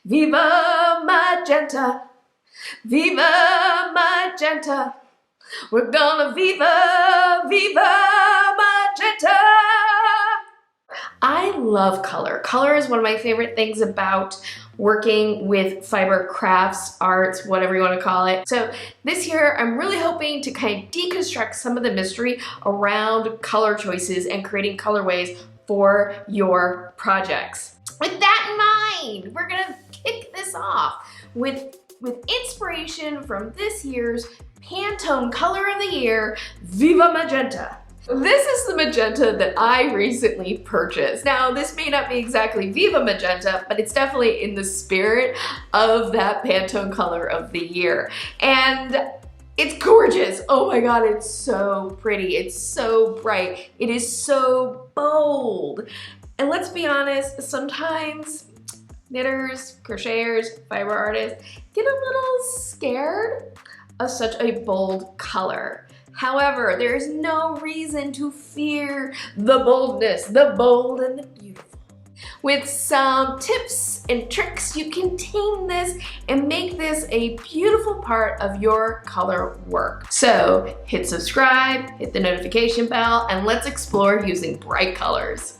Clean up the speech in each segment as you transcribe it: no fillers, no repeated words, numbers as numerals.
Viva Magenta, Viva Magenta. We're gonna Viva Magenta. I love color. Color is one of my favorite things about working with fiber crafts, arts, whatever you want to call it. So this year, I'm really hoping to kind of deconstruct some of the mystery around color choices and creating colorways for your projects. With that in mind, we're gonna kick this off with inspiration from this year's Pantone Color of the Year, Viva Magenta. This is the magenta that I recently purchased. Now, this may not be exactly Viva Magenta, but it's definitely in the spirit of that Pantone Color of the Year. And it's gorgeous. Oh my God, it's so pretty. It's so bright. It is so bold. And let's be honest, sometimes knitters, crocheters, fiber artists get a little scared of such a bold color. However, there is no reason to fear the boldness, the bold and the beautiful. With some tips and tricks, you can tame this and make this a beautiful part of your color work. So hit subscribe, hit the notification bell, and let's explore using bright colors.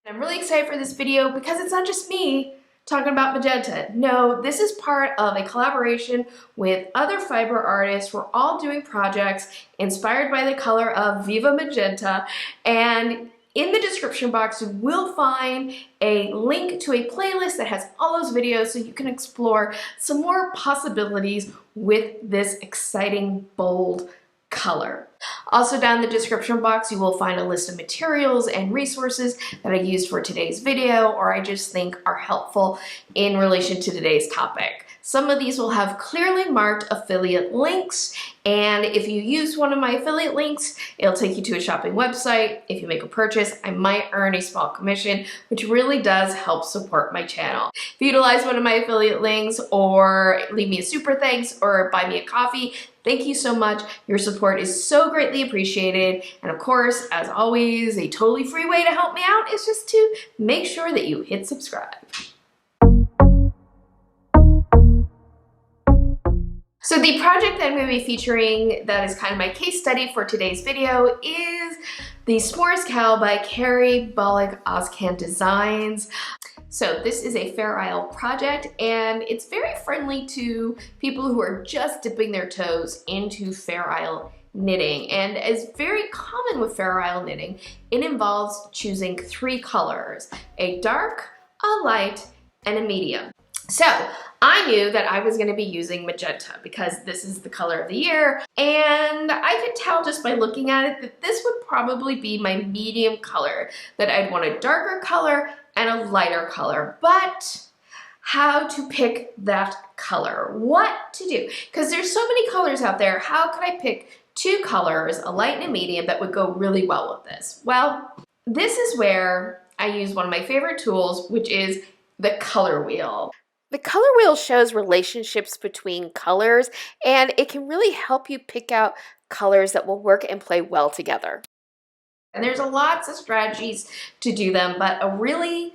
I'm really excited for this video because it's not just me talking about magenta. No, this is part of a collaboration with other fiber artists. We're all doing projects inspired by the color of Viva Magenta, and in the description box you will find a link to a playlist that has all those videos so you can explore some more possibilities with this exciting, bold color. Also down in the description box you will find a list of materials and resources that I used for today's video or I just think are helpful in relation to today's topic. Some of these will have clearly marked affiliate links, and if you use one of my affiliate links, it'll take you to a shopping website. If you make a purchase, I might earn a small commission, which really does help support my channel. If you utilize one of my affiliate links or leave me a super thanks or buy me a coffee, thank you so much. Your support is so greatly appreciated. And of course, as always, a totally free way to help me out is just to make sure that you hit subscribe. So the project that I'm going to be featuring that is kind of my case study for today's video is the S'mores Cowl by Carrie Bollig Ozcan Designs. So this is a Fair Isle project and it's very friendly to people who are just dipping their toes into Fair Isle knitting. And as very common with Fair Isle knitting, it involves choosing 3 colors, a dark, a light, and a medium. So I knew that I was going to be using magenta because this is the color of the year, and I could tell just by looking at it that this would probably be my medium color, that I'd want a darker color and a lighter color. But how to pick that color, what to do, because there's so many colors out there. How could I pick 2 colors, a light and a medium, that would go really well with this? Well, this is where I use one of my favorite tools, which is the color wheel. The color wheel shows relationships between colors, and it can really help you pick out colors that will work and play well together. And there's lots of strategies to do them, but a really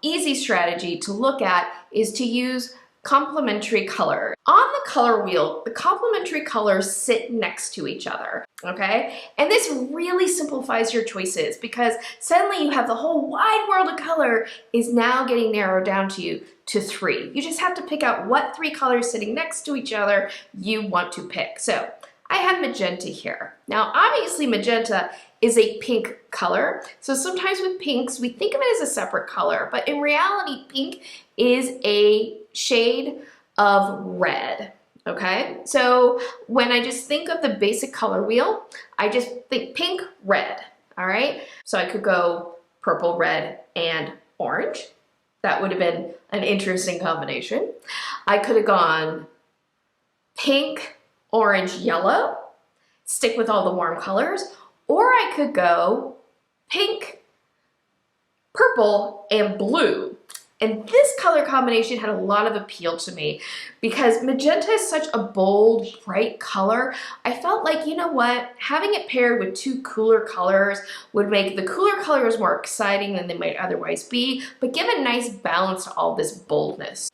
easy strategy to look at is to use complementary color. On the color wheel, the complementary colors sit next to each other, okay? And this really simplifies your choices because suddenly you have the whole wide world of color is now getting narrowed down to 3. You just have to pick out what 3 colors sitting next to each other you want to pick. So I have magenta here. Now obviously magenta is a pink color. So sometimes with pinks, we think of it as a separate color, but in reality, pink is a shade of red, okay? So when I just think of the basic color wheel, I just think pink, red, all right? So I could go purple, red, and orange. That would have been an interesting combination. I could have gone pink, orange, yellow, stick with all the warm colors, or I could go pink, purple, and blue. And this color combination had a lot of appeal to me because magenta is such a bold, bright color. I felt like, you know what, having it paired with two cooler colors would make the cooler colors more exciting than they might otherwise be, but give a nice balance to all this boldness.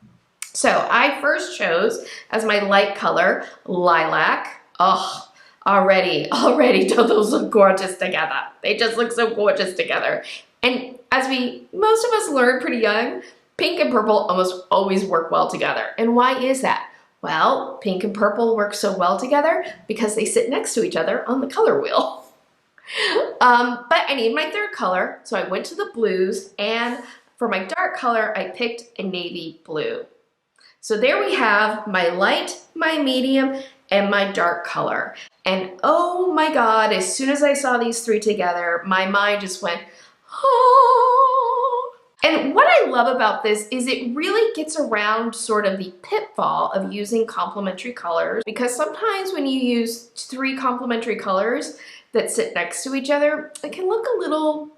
So I first chose as my light color, lilac. Oh, already, don't those look gorgeous together? They just look so gorgeous together. And as most of us learned pretty young, pink and purple almost always work well together. And why is that? Well, pink and purple work so well together because they sit next to each other on the color wheel. But I need my third color, so I went to the blues, and for my dark color, I picked a navy blue. So there we have my light, my medium, and my dark color. And oh my God, as soon as I saw these three together, my mind just went, oh. And what I love about this is it really gets around sort of the pitfall of using complementary colors, because sometimes when you use three complementary colors that sit next to each other, it can look a little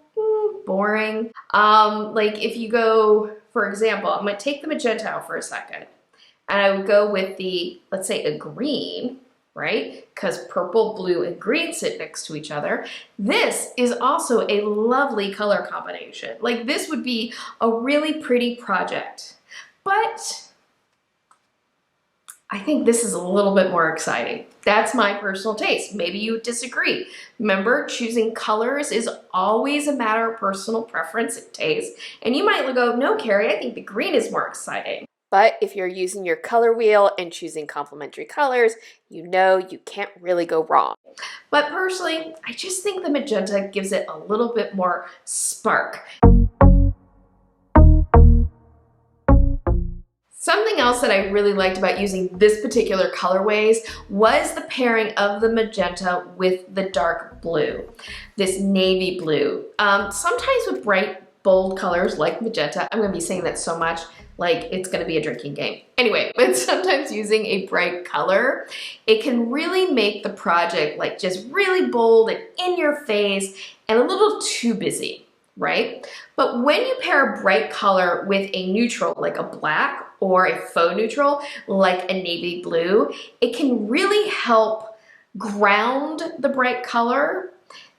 boring. Like if you go, for example, I'm gonna take the magenta out for a second, and I would go with the, let's say, a green, right? Because purple, blue, and green sit next to each other. This is also a lovely color combination. Like this would be a really pretty project, but I think this is a little bit more exciting. That's my personal taste. Maybe you disagree. Remember, choosing colors is always a matter of personal preference and taste. And you might go, no, Carrie, I think the green is more exciting. But if you're using your color wheel and choosing complementary colors, you know you can't really go wrong. But personally, I just think the magenta gives it a little bit more spark. Something else that I really liked about using this particular colorways was the pairing of the magenta with the dark blue, this navy blue. Sometimes with bright, bold colors like magenta, I'm gonna be saying that so much, like it's gonna be a drinking game. Anyway, but sometimes using a bright color, it can really make the project like just really bold and in your face and a little too busy, right? But when you pair a bright color with a neutral, like a black or a faux neutral, like a navy blue, it can really help ground the bright color,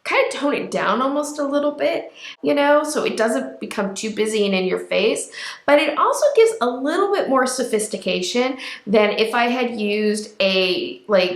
kind of tone it down almost a little bit, you know, so it doesn't become too busy and in your face, but it also gives a little bit more sophistication than if I had used a royal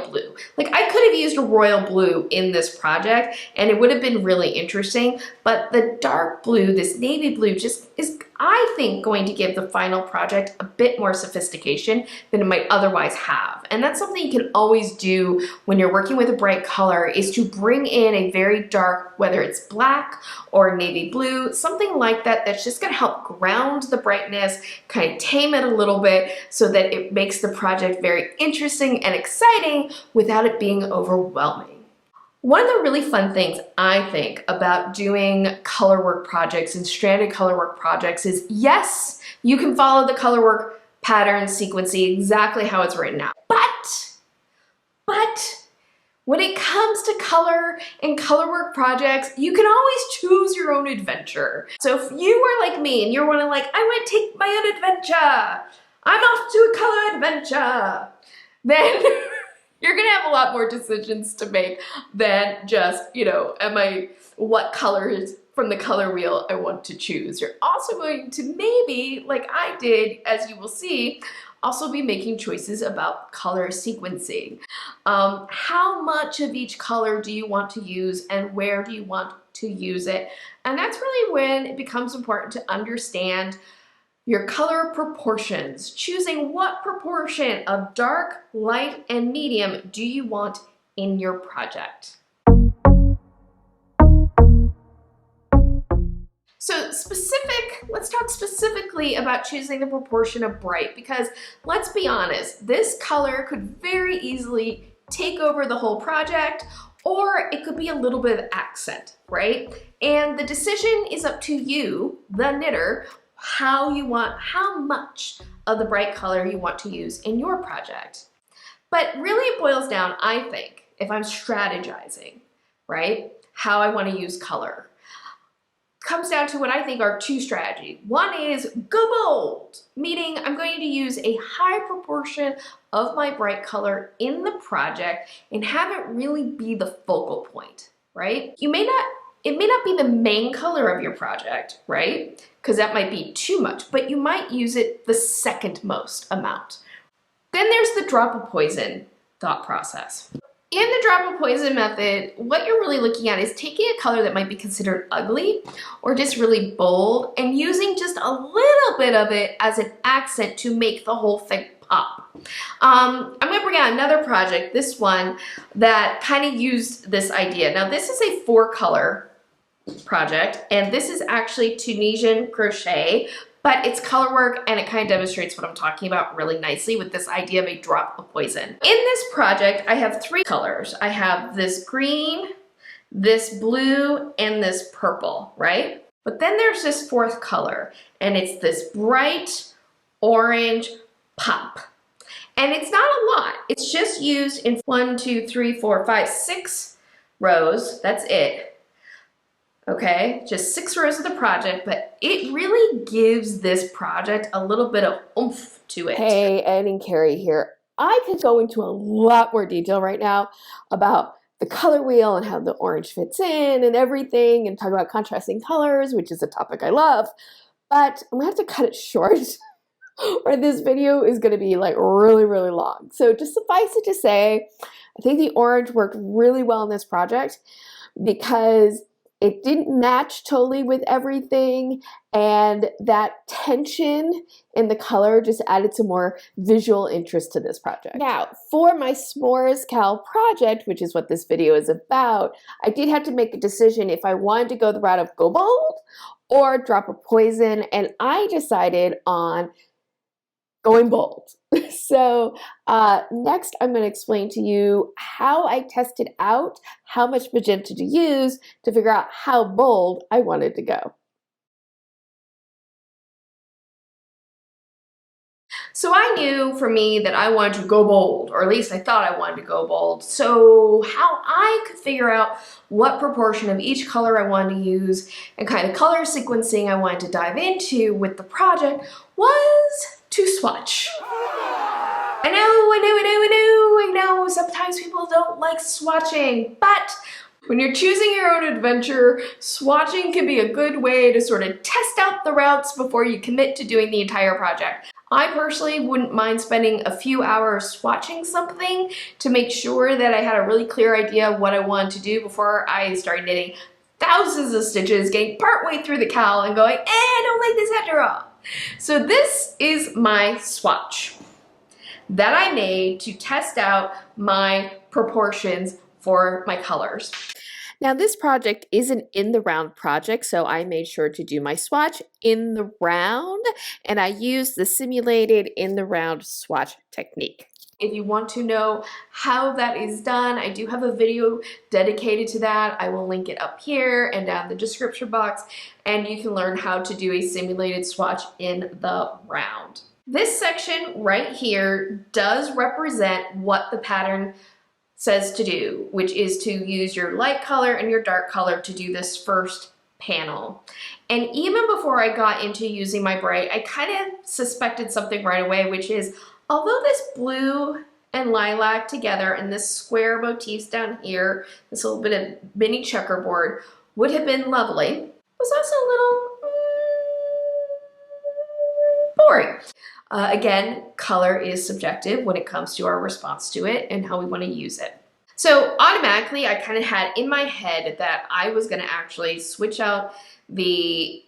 blue. Like I could have used a royal blue in this project and it would have been really interesting, but the dark blue, this navy blue, just is, I think, going to give the final project a bit more sophistication than it might otherwise have. And that's something you can always do when you're working with a bright color, is to bring in a very dark, whether it's black or navy blue, something like that, that's just gonna help ground the brightness, kind of tame it a little bit so that it makes the project very interesting and exciting without it being overwhelming. One of the really fun things I think about doing colorwork projects and stranded colorwork projects is, yes, you can follow the colorwork pattern sequencing exactly how it's written out. But when it comes to color and colorwork projects, you can always choose your own adventure. So if you were like me and you're one of like, I want to take my own adventure, I'm off to a color adventure, then you're gonna have a lot more decisions to make than just, you know, what colors from the color wheel I want to choose. You're also going to maybe, like I did, as you will see, also be making choices about color sequencing. How much of each color do you want to use and where do you want to use it? And that's really when it becomes important to understand your color proportions, choosing what proportion of dark, light, and medium do you want in your project. So let's talk specifically about choosing the proportion of bright, because let's be honest, this color could very easily take over the whole project, or it could be a little bit of accent, right? And the decision is up to you, the knitter, how much of the bright color you want to use in your project. But really it boils down, I think, if I'm strategizing, right, how I want to use color. comes down to what I think are two strategies. One is go bold, meaning I'm going to use a high proportion of my bright color in the project and have it really be the focal point, right? It may not be the main color of your project, right? Because that might be too much, but you might use it the second most amount. Then there's the drop of poison thought process. In the drop of poison method, what you're really looking at is taking a color that might be considered ugly or just really bold and using just a little bit of it as an accent to make the whole thing pop. I'm going to bring out another project, this one, that kind of used this idea. Now this is a 4-color project, and this is actually Tunisian crochet, but it's color work and it kind of demonstrates what I'm talking about really nicely with this idea of a drop of poison. In this project, I have 3 colors. I have this green, this blue, and this purple, right? But then there's this 4th color, and it's this bright orange pop. And it's not a lot. It's just used in 1, 2, 3, 4, 5, 6 rows. That's it. Okay, just 6 rows of the project, but it really gives this project a little bit of oomph to it. Hey, Ed and Carrie here. I could go into a lot more detail right now about the color wheel and how the orange fits in and everything, and talk about contrasting colors, which is a topic I love, but I'm gonna have to cut it short or this video is gonna be like really, really long. So just suffice it to say, I think the orange worked really well in this project because it didn't match totally with everything, and that tension in the color just added some more visual interest to this project. Now, for my S'mores Cal project, which is what this video is about, I did have to make a decision if I wanted to go the route of go bold or drop a poison, and I decided on going bold. So next I'm going to explain to you how I tested out how much magenta to use to figure out how bold I wanted to go. So I knew for me that I wanted to go bold, or at least I thought I wanted to go bold. So how I could figure out what proportion of each color I wanted to use and kind of color sequencing I wanted to dive into with the project was to swatch. I know, sometimes people don't like swatching, but when you're choosing your own adventure, swatching can be a good way to sort of test out the routes before you commit to doing the entire project. I personally wouldn't mind spending a few hours swatching something to make sure that I had a really clear idea of what I wanted to do before I started knitting thousands of stitches, getting partway through the cowl and going, I don't like this after all. So this is my swatch that I made to test out my proportions for my colors. Now this project is an in the round project, so I made sure to do my swatch in the round, and I used the simulated in the round swatch technique. If you want to know how that is done, I do have a video dedicated to that. I will link it up here and down in the description box, and you can learn how to do a simulated swatch in the round. This section right here does represent what the pattern says to do, which is to use your light color and your dark color to do this first panel. And even before I got into using my bright, I kind of suspected something right away, which is, although this blue and lilac together and this square motifs down here, this little bit of mini checkerboard would have been lovely, it was also a little boring. Again, color is subjective when it comes to our response to it and how we want to use it. So automatically, I kind of had in my head that I was going to actually switch out the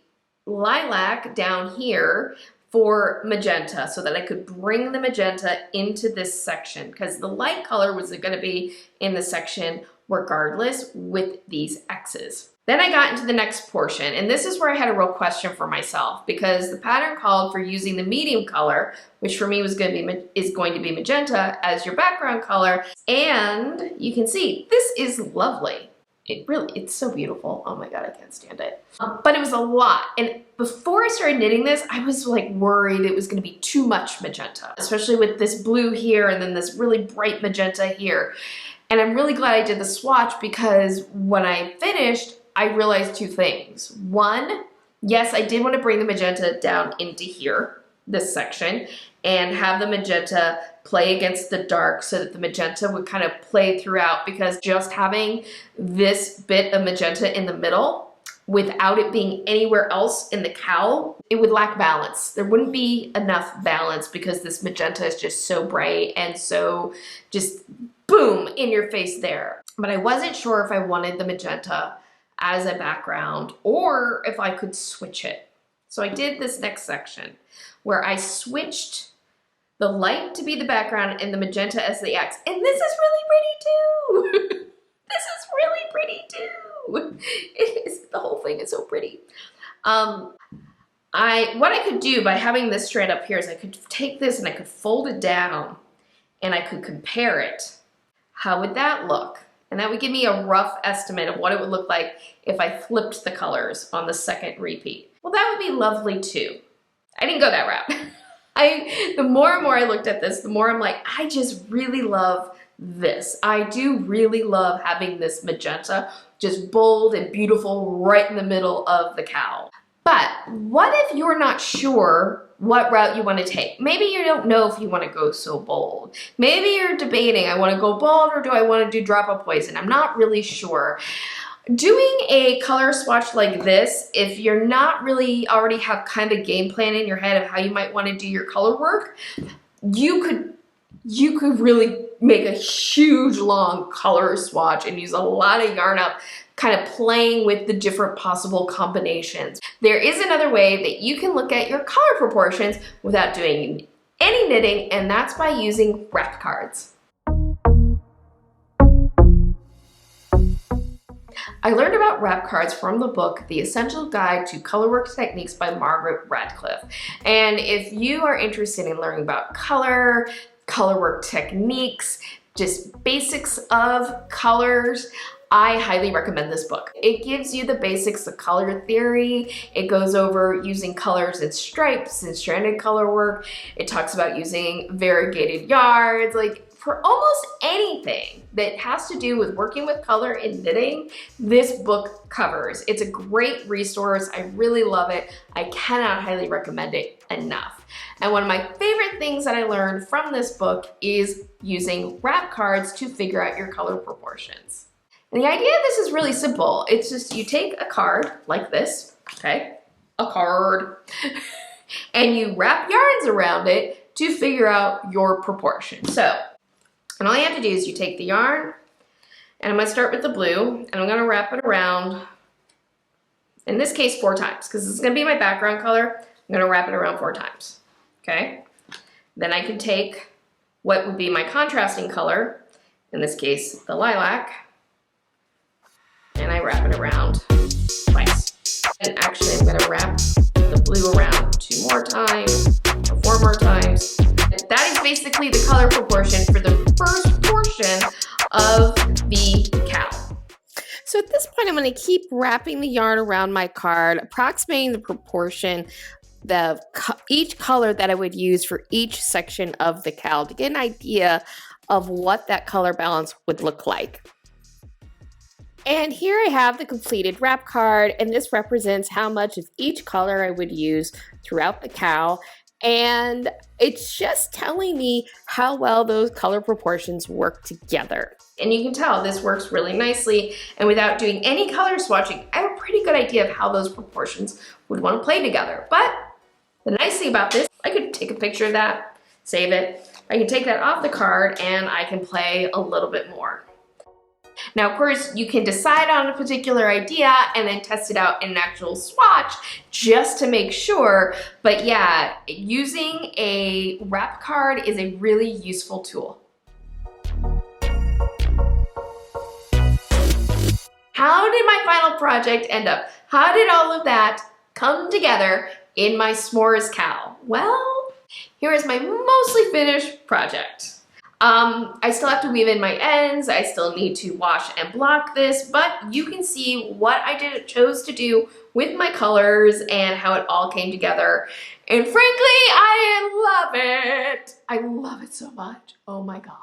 lilac down here for magenta so that I could bring the magenta into this section, because the light color was going to be in the section regardless with these X's. Then I got into the next portion, and this is where I had a real question for myself, because the pattern called for using the medium color, which for me is going to be magenta as your background color, and you can see this is lovely. It's so beautiful. Oh my god, I can't stand it. But it was a lot, and before I started knitting this, I was like worried it was going to be too much magenta, especially with this blue here and then this really bright magenta here. And I'm really glad I did the swatch, because when I finished, I realized two things. One, yes, I did want to bring the magenta down into here, this section, and have the magenta play against the dark so that the magenta would kind of play throughout, because just having this bit of magenta in the middle without it being anywhere else in the cowl, it would lack balance. There wouldn't be enough balance because this magenta is just so bright and so just boom, in your face there. But I wasn't sure if I wanted the magenta as a background or if I could switch it. So I did this next section where I switched the light to be the background and the magenta as the X. And this is really pretty too. This is really pretty too. It is, the whole thing is so pretty. What I could do by having this strand up here is I could take this and I could fold it down and I could compare it. How would that look? And that would give me a rough estimate of what it would look like if I flipped the colors on the second repeat. Well, that would be lovely too. I didn't go that route. The more and more I looked at this, the more I'm like, I just really love this. I do really love having this magenta just bold and beautiful right in the middle of the cowl. But what if you're not sure what route you want to take? Maybe you don't know if you want to go so bold. Maybe you're debating, I want to go bold or do I want to do drop of poison? I'm not really sure. Doing a color swatch like this, if you're not really already have kind of game plan in your head of how you might want to do your color work, you could really make a huge long color swatch and use a lot of yarn up, kind of playing with the different possible combinations. There is another way that you can look at your color proportions without doing any knitting, and that's by using wrap cards. I learned about wrap cards from the book, The Essential Guide to Colorwork Techniques by Margaret Radcliffe. And if you are interested in learning about colorwork techniques, just basics of colors, I highly recommend this book. It gives you the basics of color theory. It goes over using colors in stripes and stranded color work. It talks about using variegated yarns, like for almost anything that has to do with working with color in knitting, this book covers. It's a great resource. I really love it. I cannot highly recommend it enough. And one of my favorite things that I learned from this book is using wrap cards to figure out your color proportions. And the idea of this is really simple. It's just you take a card like this, okay? A card. And you wrap yarns around it to figure out your proportion. So, and all you have to do is you take the yarn, and I'm gonna start with the blue, and I'm gonna wrap it around, in this case 4 times, because this is gonna be my background color. I'm gonna wrap it around 4 times, okay? Then I can take what would be my contrasting color, in this case, the lilac, and I wrap it around twice. And actually I'm gonna wrap the blue around 2 more times, or 4 more times. That is basically the color proportion for the first portion of the cowl. So at this point, I'm going to keep wrapping the yarn around my card, approximating the proportion of each color that I would use for each section of the cowl to get an idea of what that color balance would look like. And here I have the completed wrap card, and this represents how much of each color I would use throughout the cowl. And it's just telling me how well those color proportions work together. And you can tell this works really nicely, and without doing any color swatching, I have a pretty good idea of how those proportions would want to play together. But the nice thing about this, I could take a picture of that, save it. I can take that off the card and I can play a little bit more. Now, of course, you can decide on a particular idea and then test it out in an actual swatch just to make sure. But yeah, using a wrap card is a really useful tool. How did my final project end up? How did all of that come together in my s'mores cowl? Well, here is my mostly finished project. I still have to weave in my ends. I still need to wash and block this, but you can see what I chose to do with my colors and how it all came together. And frankly, I love it. I love it so much. Oh my God.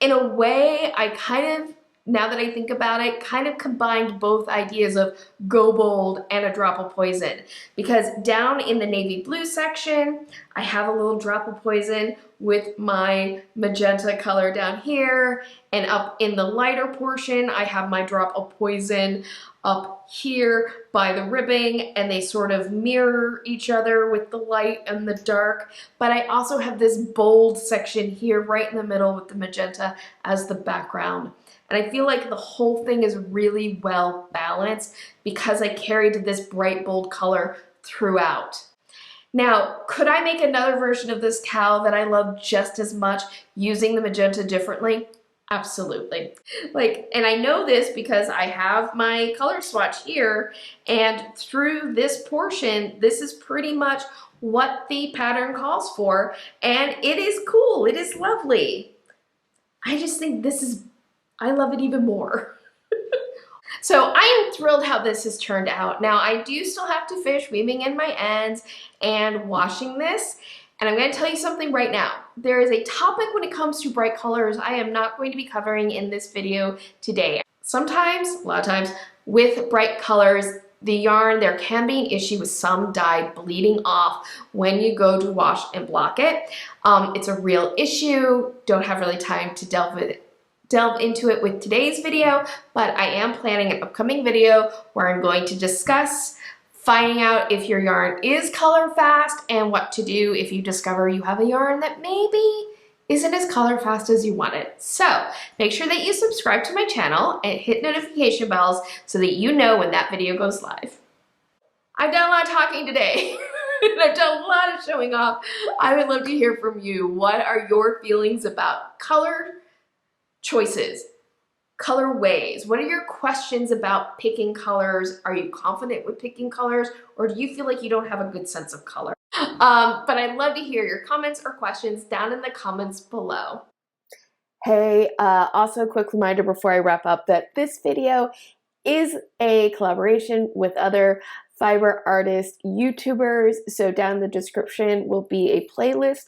In a way, I kind of now that I think about it, kind of combined both ideas of go bold and a drop of poison. Because down in the navy blue section, I have a little drop of poison with my magenta color down here, and up in the lighter portion, I have my drop of poison up here by the ribbing, and they sort of mirror each other with the light and the dark. But I also have this bold section here right in the middle with the magenta as the background. And I feel like the whole thing is really well balanced because I carried this bright, bold color throughout. Now, could I make another version of this cowl that I love just as much using the magenta differently? Absolutely. And I know this because I have my color swatch here, and through this portion, this is pretty much what the pattern calls for, and it is cool, it is lovely. I just think I love it even more. So I am thrilled how this has turned out. Now I do still have to finish weaving in my ends and washing this. And I'm going to tell you something right now. There is a topic when it comes to bright colors I am not going to be covering in this video today. Sometimes, a lot of times, with bright colors, the yarn, there can be an issue with some dye bleeding off when you go to wash and block it. It's a real issue. Don't have really time to delve into it with today's video, but I am planning an upcoming video where I'm going to discuss finding out if your yarn is color fast and what to do if you discover you have a yarn that maybe isn't as color fast as you want it. So make sure that you subscribe to my channel and hit notification bells so that you know when that video goes live. I've done a lot of talking today. And I've done a lot of showing off. I would love to hear from you. What are your feelings about color choices? Colorways. What are your questions about picking colors? Are you confident with picking colors, or do you feel like you don't have a good sense of color? But I'd love to hear your comments or questions down in the comments below. Hey, also a quick reminder before I wrap up that this video is a collaboration with other fiber artist YouTubers. So down in the description will be a playlist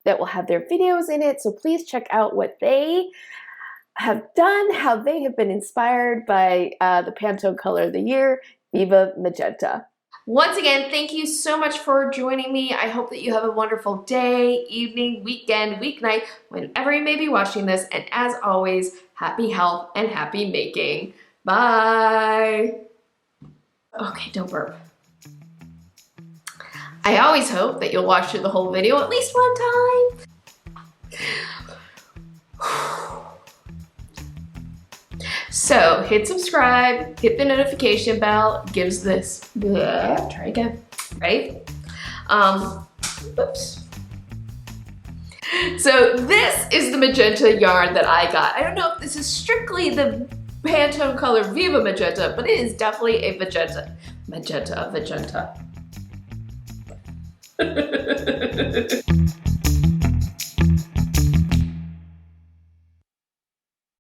that will have their videos in it. So please check out what they have done, how they have been inspired by the Pantone Color of the Year, Viva Magenta. Once again, thank you so much for joining me. I hope that you have a wonderful day, evening, weekend, weeknight, whenever you may be watching this. And as always, happy health and happy making. Bye. Okay, don't burp. I always hope that you'll watch through the whole video at least one time. So hit subscribe, hit the notification bell, gives this, try again, right? Oops. So this is the magenta yarn that I got. I don't know if this is strictly the Pantone Color Viva Magenta, but it is definitely a magenta.